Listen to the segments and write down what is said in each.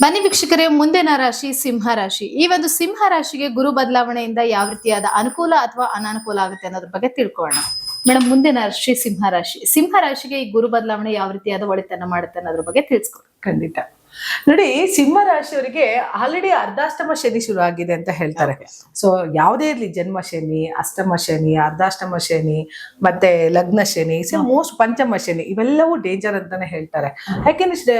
ಬನ್ನಿ ವೀಕ್ಷಕರೇ, ಮುಂದಿನ ರಾಶಿ ಸಿಂಹ ರಾಶಿ. ಈ ಒಂದು ಸಿಂಹ ರಾಶಿಗೆ ಗುರು ಬದಲಾವಣೆಯಿಂದ ಯಾವ ರೀತಿಯಾದ ಅನುಕೂಲ ಅಥವಾ ಅನಾನುಕೂಲ ಆಗುತ್ತೆ ಅನ್ನೋದ್ರ ಬಗ್ಗೆ ತಿಳ್ಕೊಳ್ಳೋಣ. ಮೇಡಮ್, ಮುಂದಿನ ರಾಶಿ ಸಿಂಹ ರಾಶಿ. ಸಿಂಹ ರಾಶಿಗೆ ಈ ಗುರು ಬದಲಾವಣೆ ಯಾವ ರೀತಿಯಾದ ಒಳಿತನ್ನ ಮಾಡುತ್ತೆ ಅನ್ನೋದ್ರ ಬಗ್ಗೆ ತಿಳಿಸ್ಕೊಡಿ. ಖಂಡಿತ. ನೋಡಿ, ಸಿಂಹ ರಾಶಿಯವರಿಗೆ ಆಲ್ರೆಡಿ ಅರ್ಧಾಷ್ಟಮ ಶನಿ ಶುರು ಆಗಿದೆ ಅಂತ ಹೇಳ್ತಾರೆ. ಸೊ ಯಾವುದೇ ಇರ್ಲಿ, ಜನ್ಮ ಶನಿ, ಅಷ್ಟಮ ಶನಿ, ಅರ್ಧಾಷ್ಟಮ ಶನಿ, ಮತ್ತೆ ಲಗ್ನ ಶನಿ, ಮೋಸ್ಟ್ ಪಂಚಮ ಶನಿ, ಇವೆಲ್ಲವೂ ಡೇಂಜರ್ ಅಂತಾನೆ ಹೇಳ್ತಾರೆ. ಯಾಕೆಂದ್ರೆ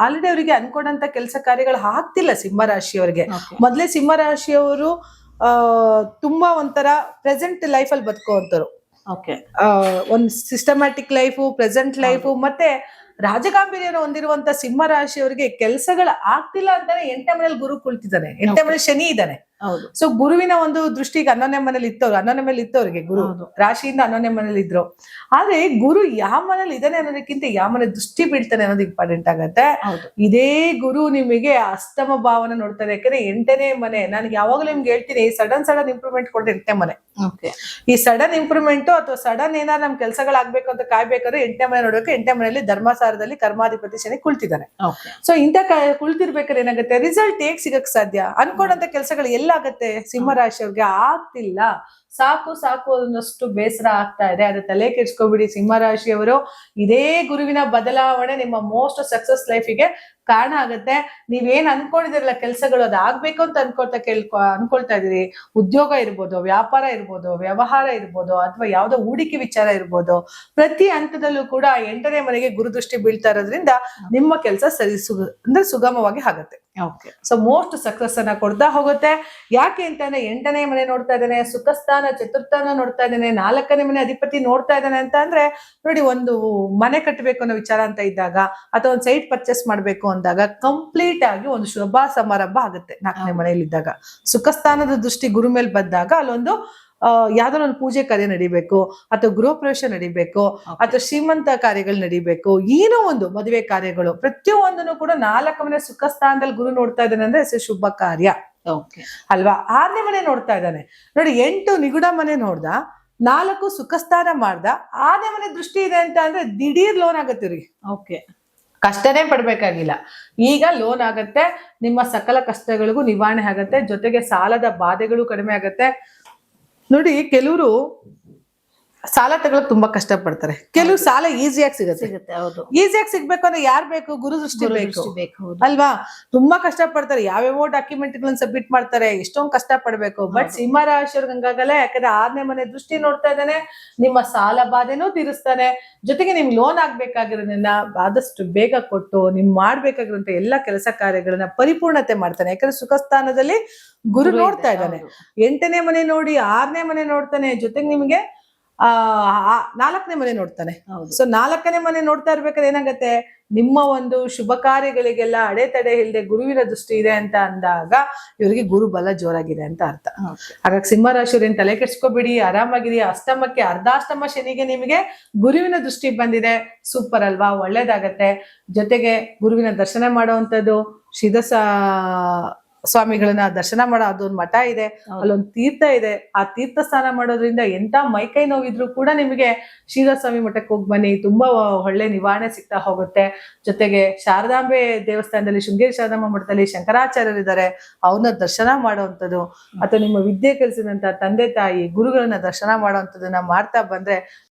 ಆಲ್ರೆಡಿ ಅವರಿಗೆ ಅನ್ಕೊಂಡಂತ ಕೆಲಸ ಕಾರ್ಯಗಳು ಆಗ್ತಿಲ್ಲ ಸಿಂಹ ರಾಶಿಯವರಿಗೆ. ಮೊದ್ಲೇ ಸಿಂಹ ರಾಶಿಯವರು ತುಂಬಾ ಒಂಥರ ಪ್ರೆಸೆಂಟ್ ಲೈಫ್ ಅಲ್ಲಿ ಬದುಕುವಂತರು. ಒಂದು ಸಿಸ್ಟಮ್ಯಾಟಿಕ್ ಲೈಫು, ಪ್ರೆಸೆಂಟ್ ಲೈಫು, ಮತ್ತೆ ರಾಜಗಾಂಭೀರ್ಯನ ಹೊಂದಿರುವಂತ ಸಿಂಹ ರಾಶಿಯವರಿಗೆ ಕೆಲಸಗಳು ಆಗ್ತಿಲ್ಲ ಅಂತಾನೆ 8ನೇ ಮನೇಲಿ ಗುರು ಕುಳಿತಿದ್ದಾನೆ, 8ನೇ ಮನೇಲಿ ಶನಿ ಇದ್ದಾನೆ. ಸೊ ಗುರುವಿನ ಒಂದು ದೃಷ್ಟಿಗೆ 11ನೇ ಮನೇಲಿ ಇತ್ತವ್ರು, 11ನೇ ಮೇಲೆ ಇತ್ತವ್ರಿಗೆ ಗುರು ರಾಶಿಯಿಂದ 11ನೇ ಮನೇಲಿ ಇದ್ರು. ಆದ್ರೆ ಗುರು ಯಾವ ಮನೇಲಿ ಇದ್ದಾನೆ ಅನ್ನೋದಕ್ಕಿಂತ ಯಾವ ಮನೆ ದೃಷ್ಟಿ ಬೀಳ್ತಾನೆ ಅನ್ನೋದು ಇಂಪಾರ್ಟೆಂಟ್ ಆಗತ್ತೆ. ಇದೇ ಗುರು ನಿಮಗೆ ಅಷ್ಟಮ ಭಾವನ ನೋಡ್ತಾನೆ. ಯಾಕಂದ್ರೆ 8ನೇ ಮನೆ, ನಾನು ಯಾವಾಗ್ಲೂ ನಿಮ್ಗೆ ಹೇಳ್ತೀನಿ, ಸಡನ್ ಇಂಪ್ರೂವ್ಮೆಂಟ್ ಕೊಡ್ತಾರೆ 8ನೇ ಮನೆ. ಈ ಸಡನ್ ಇಂಪ್ರೂವ್ಮೆಂಟ್ ಅಥವಾ ಸಡನ್ ಏನಾದ್ರು ನಮ್ ಕೆಲ್ಸಗಳಾಗ್ಬೇಕು ಅಂತ ಕಾಯ್ಬೇಕಾದ್ರೆ 8ನೇ ಮನೆ ನೋಡ್ಬೇಕು. 8ನೇ ಮನೆಯಲ್ಲಿ ಧರ್ಮಸಾರದಲ್ಲಿ ಕರ್ಮಾಧಿಪತಿ ಶನಿ ಕುಳಿತಿದ್ದಾನೆ. ಸೊ ಇಂಥ ಕುಳಿತಿರ್ಬೇಕಾದ್ರೆ ಏನಾಗುತ್ತೆ, ರಿಸಲ್ಟ್ ಹೇಗ್ ಸಿಗಕ್ ಸಾಧ್ಯ? ಅನ್ಕೊಂಡಂತ ಕೆಲಸಗಳು ಎಲ್ಲಾಗತ್ತೆ ಸಿಂಹ ರಾಶಿಯವ್ರಿಗೆ ಆಗ್ತಿಲ್ಲ. ಸಾಕು ಸಾಕು ಅನ್ನೋಷ್ಟು ಬೇಸರ ಆಗ್ತಾ ಇದೆ. ಅದ್ರ ತಲೆ ಕೆಡ್ಸ್ಕೊಬಿಡಿ ಸಿಂಹ ರಾಶಿಯವರು. ಇದೇ ಗುರುವಿನ ಬದಲಾವಣೆ ನಿಮ್ಮ ಮೋಸ್ಟ್ ಸಕ್ಸಸ್ ಲೈಫಿಗೆ ಕಾರಣ ಆಗತ್ತೆ. ನೀವೇನ್ ಅನ್ಕೊಂಡಿದಿರಲ್ಲ ಕೆಲಸಗಳು, ಅದು ಆಗ್ಬೇಕು ಅಂತ ಅನ್ಕೊಳ್ತಾ ಇದೀರಿ. ಉದ್ಯೋಗ ಇರ್ಬೋದು, ವ್ಯಾಪಾರ ಇರ್ಬೋದು, ವ್ಯವಹಾರ ಇರ್ಬೋದು, ಅಥವಾ ಯಾವ್ದೋ ಹೂಡಿಕೆ ವಿಚಾರ ಇರ್ಬೋದು, ಪ್ರತಿ ಹಂತದಲ್ಲೂ ಕೂಡ 8ನೇ ಮನೆಗೆ ಗುರುದೃಷ್ಟಿ ಬೀಳ್ತಾ ಇರೋದ್ರಿಂದ ನಿಮ್ಮ ಕೆಲಸ ಅಂದ್ರೆ ಸುಗಮವಾಗಿ ಆಗತ್ತೆ. ಸೊ ಮೋಸ್ಟ್ ಸಕ್ಸಸ್ ಅನ್ನ ಕೊಡ್ತಾ ಹೋಗುತ್ತೆ. ಯಾಕೆ ಅಂತಂದ್ರೆ 8ನೇ ಮನೆ ನೋಡ್ತಾ ಇದ್ದಾನೆ, ಸುಖಸ್ಥಾನ ಚತುರ್ಥಾನ ನೋಡ್ತಾ ಇದ್ದಾನೆ, 4ನೇ ಮನೆ ಅಧಿಪತಿ ನೋಡ್ತಾ ಇದ್ದಾನೆ ಅಂತ ಅಂದ್ರೆ ನೋಡಿ, ಒಂದು ಮನೆ ಕಟ್ಟಬೇಕು ಅನ್ನೋ ವಿಚಾರ ಅಂತ ಇದ್ದಾಗ, ಅಥವಾ ಒಂದು ಸೈಟ್ ಪರ್ಚೇಸ್ ಮಾಡ್ಬೇಕು ಅಂದಾಗ ಕಂಪ್ಲೀಟ್ ಆಗಿ ಒಂದು ಶುಭ ಸಮಾರಂಭ ಆಗುತ್ತೆ 4ನೇ ಮನೆಯಲ್ಲಿ ಇದ್ದಾಗ. ಸುಖಸ್ಥಾನದ ದೃಷ್ಟಿ ಗುರು ಮೇಲೆ ಬಂದಾಗ ಅಲ್ಲೊಂದು ಯಾವ್ದಾರ ಒಂದು ಪೂಜೆ ಕಾರ್ಯ ನಡಿಬೇಕು, ಅಥವಾ ಗೃಹ ಪ್ರವೇಶ ನಡಿಬೇಕು, ಅಥವಾ ಶ್ರೀಮಂತ ಕಾರ್ಯಗಳು ನಡಿಬೇಕು, ಏನೋ ಒಂದು ಮದುವೆ ಕಾರ್ಯಗಳು, ಪ್ರತಿಯೊಂದನ್ನು ಕೂಡ 4ನೇ ಮನೆ ಸುಖ ಸ್ಥಾನದಲ್ಲಿ ಗುರು ನೋಡ್ತಾ ಇದ್ದಾನೆ ಅಂದ್ರೆ ಶುಭ ಕಾರ್ಯ ಅಲ್ವಾ. 6ನೇ ಮನೆ ನೋಡ್ತಾ ಇದ್ದಾನೆ ನೋಡಿ, 8 ನಿಗುಡ ಮನೆ ನೋಡ್ದ, 4 ಸುಖ ಸ್ಥಾನ ಮಾಡ್ದ, 6ನೇ ಮನೆ ದೃಷ್ಟಿ ಇದೆ ಅಂತ ಅಂದ್ರೆ ದಿಢೀರ್ ಲೋನ್ ಆಗತ್ತೀರಿ. ಕಷ್ಟನೇ ಪಡ್ಬೇಕಾಗಿಲ್ಲ, ಈಗ ಲೋನ್ ಆಗತ್ತೆ. ನಿಮ್ಮ ಸಕಲ ಕಷ್ಟಗಳಿಗೂ ನಿವಾರಣೆ ಆಗತ್ತೆ. ಜೊತೆಗೆ ಸಾಲದ ಬಾಧೆಗಳು ಕಡಿಮೆ ಆಗತ್ತೆ. ನೋಡಿ, ಕೆಲವರು ಸಾಲ ತಗೊಳಕ್ ತುಂಬಾ ಕಷ್ಟ ಪಡ್ತಾರೆ, ಕೆಲವು ಸಾಲ ಈಸಿಯಾಗಿ ಸಿಗುತ್ತೆ. ಈಸಿಯಾಗಿ ಸಿಗ್ಬೇಕು ಅಂದ್ರೆ ಯಾರು ಬೇಕು? ಗುರು ದೃಷ್ಟಿ ಬೇಕು ಅಲ್ವಾ. ತುಂಬಾ ಕಷ್ಟ ಪಡ್ತಾರೆ, ಯಾವ್ಯಾವ ಡಾಕ್ಯುಮೆಂಟ್ ಗಳನ್ನ ಸಬ್ಮಿಟ್ ಮಾಡ್ತಾರೆ, ಎಷ್ಟೊಂದು ಕಷ್ಟ ಪಡ್ಬೇಕು. ಬಟ್ ಸಿಂಹ ರಾಶಿಯವ್ರಿಗೆ ಹಂಗಾಗಲ್ಲ. ಯಾಕಂದ್ರೆ 6ನೇ ಮನೆ ದೃಷ್ಟಿ ನೋಡ್ತಾ ಇದ್ದಾನೆ, ನಿಮ್ಮ ಸಾಲ ಬಾಧೆನೂ ತೀರಿಸ್ತಾನೆ. ಜೊತೆಗೆ ನಿಮ್ಗೆ ಲೋನ್ ಆಗ್ಬೇಕಾಗಿರೋದನ್ನ ಆದಷ್ಟು ಬೇಗ ಕೊಟ್ಟು ನಿಮ್ ಮಾಡ್ಬೇಕಾಗಿರುವಂತ ಎಲ್ಲಾ ಕೆಲಸ ಕಾರ್ಯಗಳನ್ನ ಪರಿಪೂರ್ಣತೆ ಮಾಡ್ತಾನೆ. ಯಾಕಂದ್ರೆ ಸುಖಸ್ಥಾನದಲ್ಲಿ ಗುರು ನೋಡ್ತಾ ಇದ್ದಾನೆ. 8ನೇ ಮನೆ ನೋಡಿ 6ನೇ ಮನೆ ನೋಡ್ತಾನೆ, ಜೊತೆಗೆ ನಿಮ್ಗೆ 4ನೇ ಮನೆ ನೋಡ್ತಾನೆ. ಸೊ 4ನೇ ಮನೆ ನೋಡ್ತಾ ಇರ್ಬೇಕಾದ್ರೆ ಏನಾಗತ್ತೆ, ನಿಮ್ಮ ಒಂದು ಶುಭ ಕಾರ್ಯಗಳಿಗೆಲ್ಲ ಅಡೆತಡೆ ಇಲ್ಲದೆ ಗುರುವಿನ ದೃಷ್ಟಿ ಇದೆ ಅಂತ ಅಂದಾಗ ಇವರಿಗೆ ಗುರು ಬಲ ಜೋರಾಗಿದೆ ಅಂತ ಅರ್ಥ. ಹಾಗಾಗಿ ಸಿಂಹ ರಾಶಿಯವ್ರೇನ್ ತಲೆ ಕೆಡ್ಸ್ಕೊಬಿಡಿ, ಆರಾಮಾಗಿರಿ. ಅಷ್ಟಮಕ್ಕೆ ಅರ್ಧಾಷ್ಟಮ ಶನಿಗೆ ನಿಮಗೆ ಗುರುವಿನ ದೃಷ್ಟಿ ಬಂದಿದೆ, ಸೂಪರ್ ಅಲ್ವಾ, ಒಳ್ಳೇದಾಗತ್ತೆ. ಜೊತೆಗೆ ಗುರುವಿನ ದರ್ಶನ ಮಾಡುವಂಥದ್ದು, ಶ್ರೀಧಸ ಸ್ವಾಮಿಗಳನ್ನ ದರ್ಶನ ಮಾಡೋ ಅದೊಂದು ಮಠ ಇದೆ, ಅಲ್ಲೊಂದು ತೀರ್ಥ ಇದೆ. ಆ ತೀರ್ಥ ಸ್ನಾನ ಮಾಡೋದ್ರಿಂದ ಎಂತ ಮೈಕೈ ನೋವಿದ್ರು ಕೂಡ ನಿಮಗೆ ಶ್ರೀಧರ ಸ್ವಾಮಿ ಮಠಕ್ಕೆ ಹೋಗಿ ಬನ್ನಿ, ತುಂಬಾ ಒಳ್ಳೆ ನಿವಾರಣೆ ಸಿಗ್ತಾ ಹೋಗುತ್ತೆ. ಜೊತೆಗೆ ಶಾರದಾಂಬೆ ದೇವಸ್ಥಾನದಲ್ಲಿ, ಶೃಂಗೇರಿ ಶಾರದಾಂಬ ಮಠದಲ್ಲಿ ಶಂಕರಾಚಾರ್ಯರಿದ್ದಾರೆ, ಅವ್ರನ್ನ ದರ್ಶನ ಮಾಡುವಂಥದ್ದು, ಅಥವಾ ನಿಮ್ಮ ವಿದ್ಯೆ ಕಲಿಸಿದಂತ ತಂದೆ ತಾಯಿ ಗುರುಗಳನ್ನ ದರ್ಶನ ಮಾಡುವಂಥದ್ದನ್ನ ಮಾಡ್ತಾ ಬಂದ್ರೆ